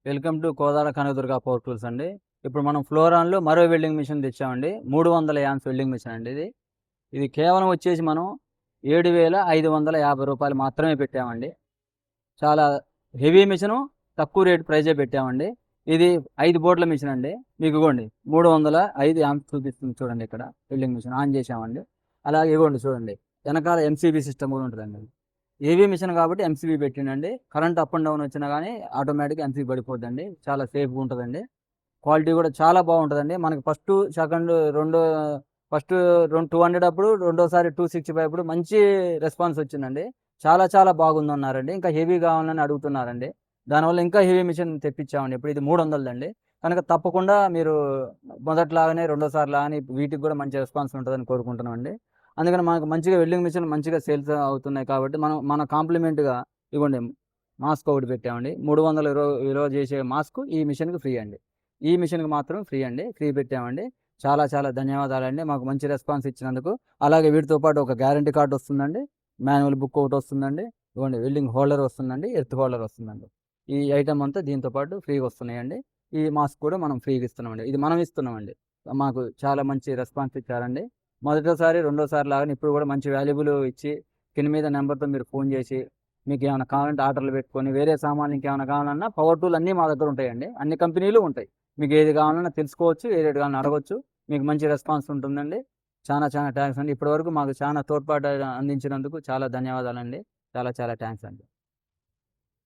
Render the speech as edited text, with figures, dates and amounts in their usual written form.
Welcome to Kodada Kanakadurga power tools అండి. ఇప్పుడు మనం ఫ్లోరాన్‌లో మరో వెల్డింగ్ మిషన్ తెచ్చామండి. 300 యాంప్స్ వెల్డింగ్ మిషన్ అండి ఇది. ఇది కేవలం వచ్చేసి మనం రూ. 7,550 మాత్రమే పెట్టామండి. చాలా హెవీ మిషను, తక్కువ రేట్ ప్రైజే పెట్టామండి. ఇది 5 బోర్డ్ల మిషన్ అండి. మీకు ఇగోండి 305 యాంప్స్ చూపిస్తుంది చూడండి ఇక్కడ. వెల్డింగ్ మిషన్ ఆన్ చేశామండి. అలాగే ఇగోండి చూడండి. వెనకాల ఎంసీబీ సిస్టమ్ కూడా ఉంటదండి. హెవీ మిషన్ కాబట్టి ఎంసీబీ పెట్టిండండి. కరెంట్ అప్ అండ్ డౌన్ వచ్చినా గానీ ఆటోమేటిక్‌గా ఎంసీబీ పడిపోద్దండి. చాలా సేఫ్‌గా ఉంటదండి. క్వాలిటీ కూడా చాలా బాగుంటదండి. మనకి ఫస్టు, సెకండు రెండో ఫస్టు 200 అప్పుడు, రెండోసారి 265 అప్పుడు మంచి రెస్పాన్స్ వచ్చిందండి. చాలా చాలా బాగుందన్నారండి. ఇంకా హెవీ కావాలని అడుగుతున్నారండి. దానివల్ల ఇంకా హెవీ మిషన్ తెప్పించామండి. ఇప్పుడు ఇది 300దండి. కనుక తప్పకుండా మీరు మొదట్లాగానే, రెండోసారి లాగానే వీటికి కూడా మంచి రెస్పాన్స్ ఉంటదని కోరుకుంటున్నామండి. అందుకని మనకు మంచిగా వెల్డింగ్ మిషన్ మంచిగా సేల్స్ అవుతున్నాయి కాబట్టి మన కాంప్లిమెంట్‌గా ఇగోండి మాస్క్ ఒకటి పెట్టామండి. 300 విలువ చేసే మాస్క్ ఈ మిషన్‌కి ఫ్రీ అండి. ఈ మిషన్‌కి మాత్రం ఫ్రీ అండి. ఫ్రీ పెట్టామండి. చాలా చాలా ధన్యవాదాలండి. మాకు మంచి రెస్పాన్స్ ఇచ్చినందుకు. అలాగే వీటితో పాటు ఒక గ్యారంటీ కార్డ్ వస్తుందండి. మాన్యువల్ బుక్ ఒకటి వస్తుందండి. ఇదిగోండి వెల్డింగ్ హోల్డర్ వస్తుందండి. ఎర్త్ హోల్డర్ వస్తుందండి. ఈ ఐటెమ్ అంతా దీంతో పాటు ఫ్రీగా వస్తున్నాయండి. ఈ మాస్క్ కూడా మనం ఫ్రీగా ఇస్తున్నామండి. ఇది మనం ఇస్తున్నామండి. మాకు చాలా మంచి రెస్పాన్స్ ఇచ్చారండి. మొదటిసారి, రెండోసారి లాగానే ఇప్పుడు కూడా మంచి వాల్యుబుల్ ఇచ్చి కింద మీద నంబర్‌తో మీరు ఫోన్ చేసి మీకేమైనా కావాలంటే ఆర్డర్‌లు పెట్టుకొని వేరే సామాన్లు ఇంకేమైనా కావాలన్నా పవర్ టూల్ అన్నీ మా దగ్గర ఉంటాయండి. అన్ని కంపెనీలు ఉంటాయి. మీకు ఏది కావాలన్నా తెలుసుకోవచ్చు. ఏ రేట్ కావాలన్నా అడగొచ్చు. మీకు మంచి రెస్పాన్స్ ఉంటుందండి. చాలా చాలా థాంక్స్ అండి. ఇప్పటివరకు మాకు చాలా తోడ్పాటు అందించినందుకు చాలా ధన్యవాదాలండి. చాలా చాలా థాంక్స్ అండి.